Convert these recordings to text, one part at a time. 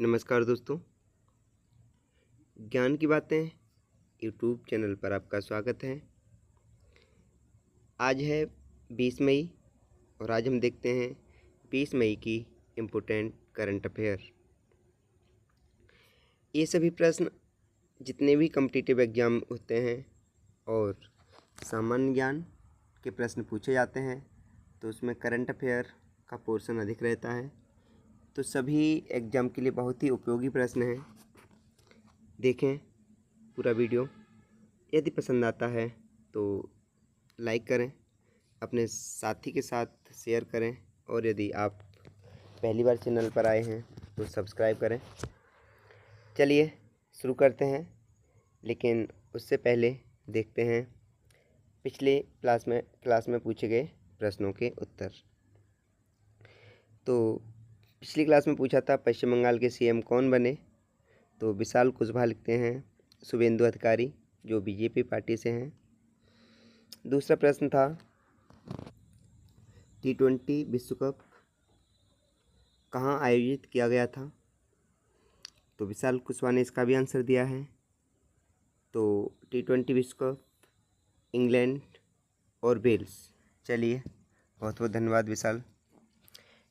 नमस्कार दोस्तों, ज्ञान की बातें यूट्यूब चैनल पर आपका स्वागत है। आज है 20 मई और आज हम देखते हैं 20 मई की इम्पोर्टेंट करंट अफेयर। ये सभी प्रश्न जितने भी कॉम्पिटिटिव एग्ज़ाम होते हैं और सामान्य ज्ञान के प्रश्न पूछे जाते हैं तो उसमें करंट अफेयर का पोर्शन अधिक रहता है। तो सभी एग्ज़ाम के लिए बहुत ही उपयोगी प्रश्न हैं। देखें पूरा वीडियो। यदि पसंद आता है तो लाइक करें, अपने साथी के साथ शेयर करें और यदि आप पहली बार चैनल पर आए हैं तो सब्सक्राइब करें। चलिए शुरू करते हैं, लेकिन उससे पहले देखते हैं पिछले क्लास में पूछे गए प्रश्नों के उत्तर। तो पिछली क्लास में पूछा था पश्चिम बंगाल के सीएम कौन बने, तो विशाल कुशवाहा लिखते हैं शुभेंदु अधिकारी जो बीजेपी पार्टी से हैं। दूसरा प्रश्न था T20 विश्व कप कहाँ आयोजित किया गया था, तो विशाल कुशवाहा ने इसका भी आंसर दिया है। तो T20 विश्व कप इंग्लैंड और वेल्स। चलिए बहुत बहुत धन्यवाद विशाल।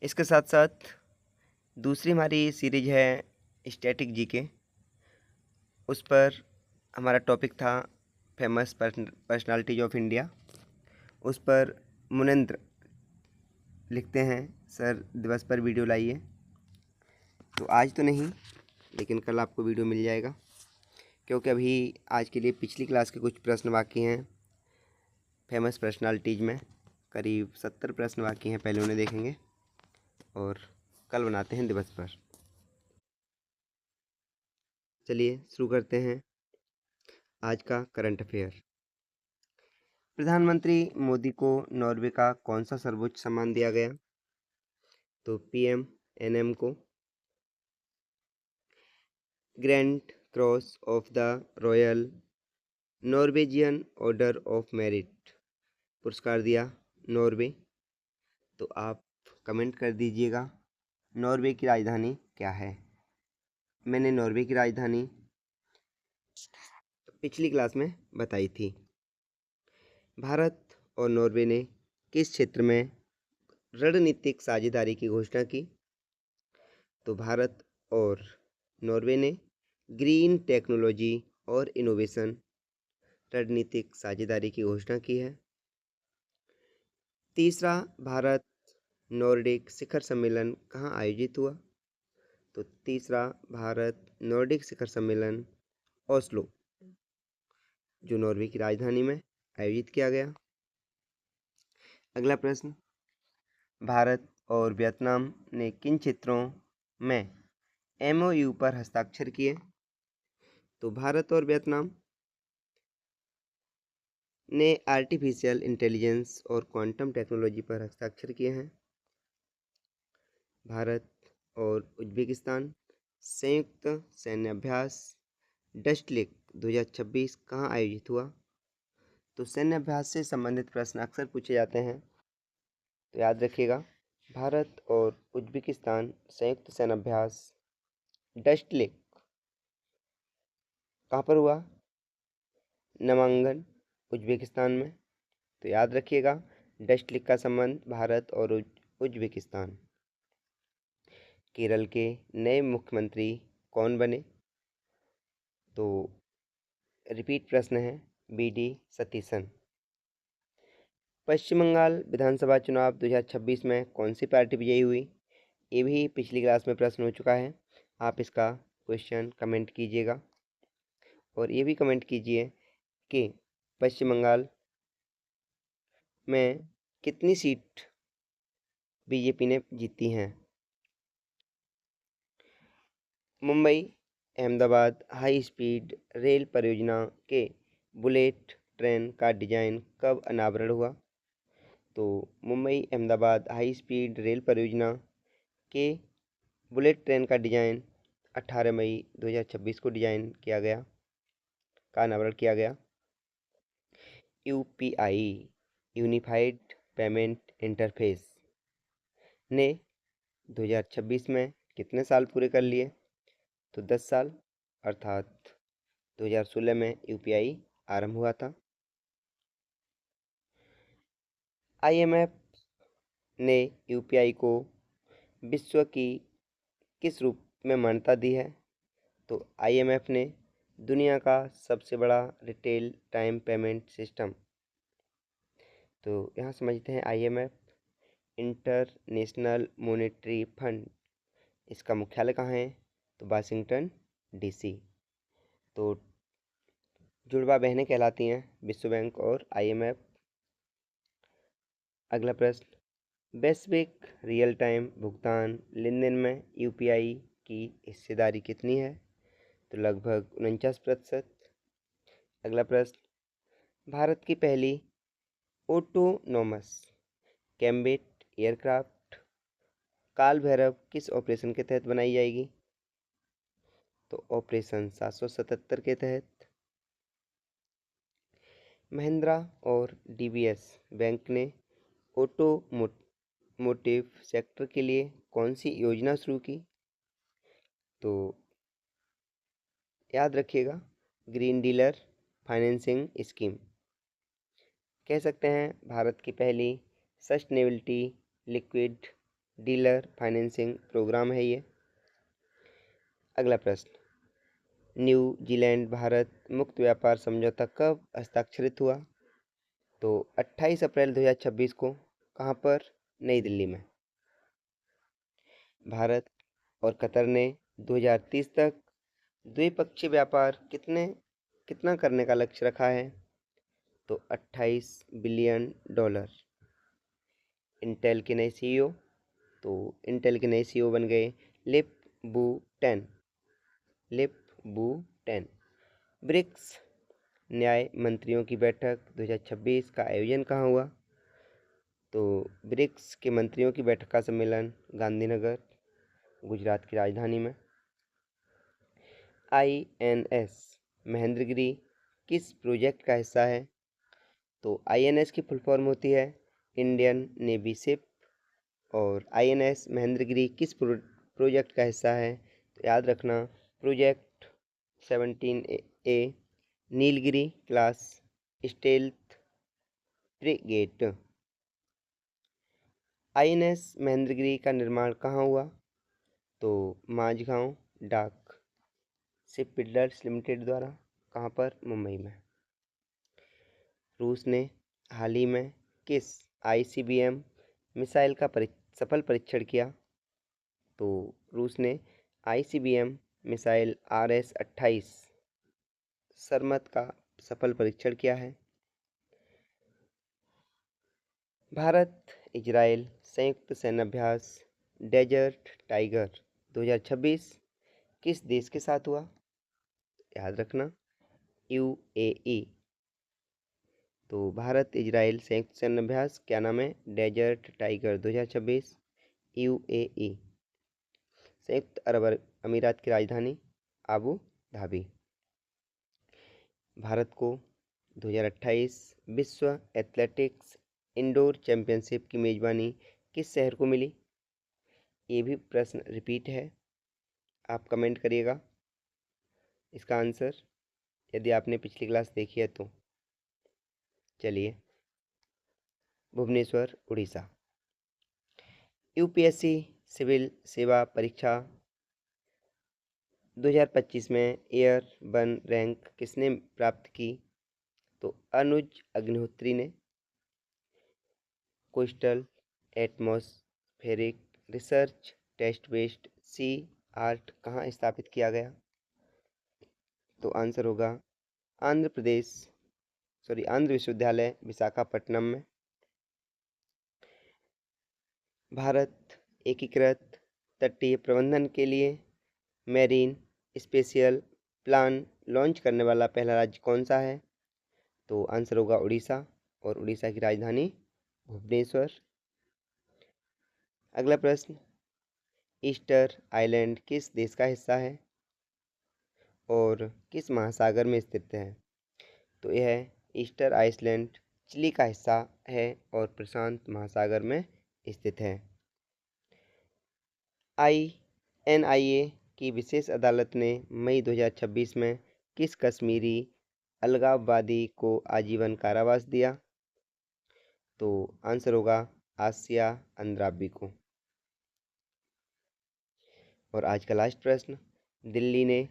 इसके साथ साथ दूसरी हमारी सीरीज है स्टैटिक जीके, उस पर हमारा टॉपिक था फेमस पर्सनालिटीज ऑफ इंडिया। उस पर मुनिंद्र लिखते हैं सर दिवस पर वीडियो लाइए। तो आज तो नहीं, लेकिन कल आपको वीडियो मिल जाएगा, क्योंकि अभी आज के लिए पिछली क्लास के कुछ प्रश्न बाकी हैं। फेमस पर्सनालिटीज़ में करीब 70 प्रश्न बाकी हैं, पहले उन्हें देखेंगे और कल बनाते हैं दिवस पर। चलिए शुरू करते हैं आज का करंट अफेयर। प्रधानमंत्री मोदी को नॉर्वे का कौन सा सर्वोच्च सम्मान दिया गया, तो PMNM को grand cross of the royal Norwegian order of merit पुरस्कार दिया नॉर्वे। तो आप कमेंट कर दीजिएगा नॉर्वे की राजधानी क्या है। मैंने नॉर्वे की राजधानी पिछली क्लास में बताई थी। भारत और नॉर्वे ने किस क्षेत्र में रणनीतिक साझेदारी की घोषणा की, तो भारत और नॉर्वे ने ग्रीन टेक्नोलॉजी और इनोवेशन रणनीतिक साझेदारी की घोषणा की है। तीसरा भारत नॉर्डिक शिखर सम्मेलन कहाँ आयोजित हुआ, तो तीसरा भारत नॉर्डिक शिखर सम्मेलन ओस्लो जो नॉर्वे की राजधानी में आयोजित किया गया। अगला प्रश्न, भारत और वियतनाम ने किन क्षेत्रों में MOU पर हस्ताक्षर किए, तो भारत और वियतनाम ने आर्टिफिशियल इंटेलिजेंस और क्वांटम टेक्नोलॉजी पर हस्ताक्षर किए हैं। भारत और उज्बेकिस्तान संयुक्त सैन्य अभ्यास डस्ट लेक 2026 कहाँ आयोजित हुआ, तो सैन्य अभ्यास से संबंधित प्रश्न अक्सर पूछे जाते हैं, तो याद रखिएगा भारत और उज्बेकिस्तान संयुक्त सैन्य अभ्यास डस्ट लेक कहाँ पर हुआ, नामांगन उज्बेकिस्तान में। तो याद रखिएगा डस्ट लेक का संबंध भारत और उज्बेकिस्तान। केरल के नए मुख्यमंत्री कौन बने, तो रिपीट प्रश्न है BD सतीशन। पश्चिम बंगाल विधानसभा चुनाव 2026 में कौन सी पार्टी विजयी हुई, ये भी पिछली क्लास में प्रश्न हो चुका है। आप इसका क्वेश्चन कमेंट कीजिएगा और ये भी कमेंट कीजिए कि पश्चिम बंगाल में कितनी सीट बीजेपी ने जीती हैं। Mumbai Ahmedabad high speed rail परियोजना के बुलेट ट्रेन का डिज़ाइन कब अनावरण हुआ, तो Mumbai Ahmedabad high speed rail परियोजना के बुलेट ट्रेन का डिज़ाइन 18 मई 2026 को डिज़ाइन किया गया, का अनावरण किया गया। UPI यूनिफाइड पेमेंट इंटरफेस ने 2026 में कितने साल पूरे कर लिए, तो 10 साल अर्थात 2016 में यूपीआई आरंभ हुआ था। आईएमएफ ने यूपीआई को विश्व की किस रूप में मान्यता दी है? तो आईएमएफ ने दुनिया का सबसे बड़ा रिटेल टाइम पेमेंट सिस्टम। तो यहाँ समझते हैं आईएमएफ इंटरनेशनल मॉनेटरी फंड, इसका मुख्यालय कहाँ है? तो वाशिंगटन डीसी। तो जुड़वा बहनें कहलाती हैं विश्व बैंक और आईएमएफ। अगला प्रश्न, वैश्विक रियल टाइम भुगतान लेन देन में यूपीआई की हिस्सेदारी कितनी है? तो लगभग 49%। अगला प्रश्न, भारत की पहली ऑटोनोमस कैम्बेट एयरक्राफ्ट काल भैरव किस ऑपरेशन के तहत बनाई जाएगी? तो ऑपरेशन 777 के तहत। महिंद्रा और डीबीएस बैंक ने ऑटोमोटिव सेक्टर के लिए कौन सी योजना शुरू की? तो याद रखिएगा, ग्रीन डीलर फाइनेंसिंग स्कीम। कह सकते हैं भारत की पहली sustainability liquid dealer financing program है ये। अगला प्रश्न, न्यूजीलैंड भारत मुक्त व्यापार समझौता कब हस्ताक्षरित हुआ? तो 28 अप्रैल 2026 को। कहाँ पर? नई दिल्ली में। भारत और कतर ने 2030 तक द्विपक्षीय व्यापार कितना करने का लक्ष्य रखा है? तो $28 बिलियन। इंटेल के नए सीईओ, तो इंटेल के नए सीईओ बन गए लिप बू टेन। ब्रिक्स न्याय मंत्रियों की बैठक 2026 का आयोजन कहाँ हुआ? तो ब्रिक्स के मंत्रियों की बैठक का सम्मेलन गांधीनगर, गुजरात की राजधानी में। आईएनएस महेंद्रगिरी किस प्रोजेक्ट का हिस्सा है? तो आईएनएस की फुल फॉर्म होती है इंडियन नेवी शिप। और आईएनएस महेंद्रगिरी किस प्रोजेक्ट का हिस्सा है? तो याद रखना, project 17A Nilgiri class stealth frigate. INS Mahendragiri का निर्माण कहाँ हुआ? तो माझगांव डाक शिप बिल्डर्स लिमिटेड द्वारा। कहाँ पर? मुंबई में। रूस ने हाल ही में किस आईसीबीएम मिसाइल का सफल परीक्षण किया? तो रूस ने आईसीबीएम मिसाइल RS-28 सरमत का सफल परीक्षण किया है। भारत इजराइल संयुक्त सैन्याभ्यास डेजर्ट टाइगर 2026 किस देश के साथ हुआ? याद रखना, यूएई। तो भारत इजराइल संयुक्त सैन्याभ्यास क्या नाम है? Desert tiger 2026, UAE. संयुक्त अरब अमीरात की राजधानी आबू धाबी। भारत को 2028 विश्व एथलेटिक्स इंडोर चैंपियनशिप की मेजबानी किस शहर को मिली? ये भी प्रश्न रिपीट है, आप कमेंट करिएगा इसका आंसर यदि आपने पिछली क्लास देखी है तो। चलिए, भुवनेश्वर उड़ीसा। यूपीएससी सिविल सेवा परीक्षा 2025 में एयर 1 रैंक किसने प्राप्त की? तो अनुज अग्निहोत्री ने। Coastal atmospheric research test based C art कहाँ स्थापित किया गया? तो आंसर होगा आंध्र विश्वविद्यालय विशाखापट्टनम में। भारत एकीकृत तटीय प्रबंधन के लिए मैरीन स्पेशियल प्लान लॉन्च करने वाला पहला राज्य कौन सा है? तो आंसर होगा उड़ीसा, और उड़ीसा की राजधानी भुवनेश्वर। अगला प्रश्न, ईस्टर आइलैंड किस देश का हिस्सा है और किस महासागर में स्थित है? तो यह ईस्टर आइलैंड चिली का हिस्सा है और प्रशांत महासागर में स्थित है। INIA की विशेष अदालत ने मई 2026 में किस कश्मीरी अलगाववादी को आजीवन कारावास दिया? तो आंसर होगा आसिया अंद्राबी को। और आज का लास्ट प्रश्न, दिल्ली ने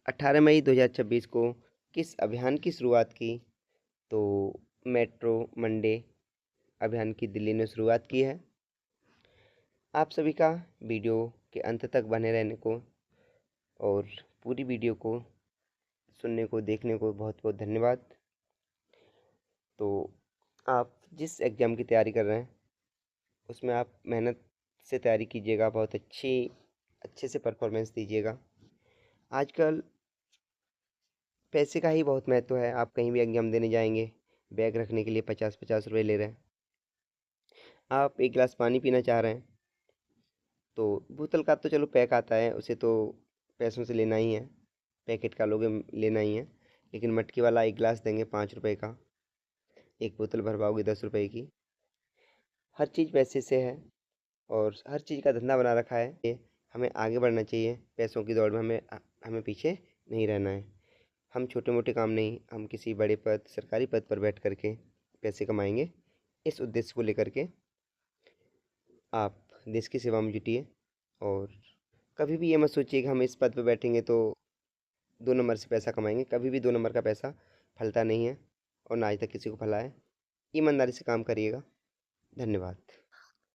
18 मई 2026 को किस अभियान की शुरुआत की? तो मेट्रो मंडे अभियान की दिल्ली ने शुरुआत की है। आप सभी का वीडियो के अंत तक बने रहने को और पूरी वीडियो को सुनने को, देखने को बहुत बहुत धन्यवाद। तो आप जिस एग्ज़ाम की तैयारी कर रहे हैं उसमें आप मेहनत से तैयारी कीजिएगा, बहुत अच्छे से परफॉर्मेंस दीजिएगा। आजकल पैसे का ही बहुत महत्व है। आप कहीं भी एग्ज़ाम देने जाएंगे, बैग रखने के लिए 50-50 रुपये ले रहे हैं। आप एक गिलास पानी पीना चाह रहे हैं तो बोतल का तो चलो पैक आता है, उसे तो पैसों से लेना ही है, पैकेट का लोगे लेना ही है। लेकिन मटकी वाला एक गिलास देंगे 5 रुपए का, एक बोतल भरवाओगे 10 रुपए की। हर चीज़ पैसे से है और हर चीज़ का धंधा बना रखा है। ये हमें आगे बढ़ना चाहिए, पैसों की दौड़ में हमें पीछे नहीं रहना है। हम छोटे मोटे काम नहीं, हम किसी बड़े पद, सरकारी पद पर बैठ करके पैसे कमाएंगे। इस उद्देश्य को लेकर के आप देश की सेवा में जुटिए और कभी भी ये मत सोचिए कि हम इस पद पर बैठेंगे तो 2 नंबर से पैसा कमाएंगे। कभी भी 2 नंबर का पैसा फलता नहीं है और ना आज तक किसी को फला है। ईमानदारी से काम करिएगा। धन्यवाद।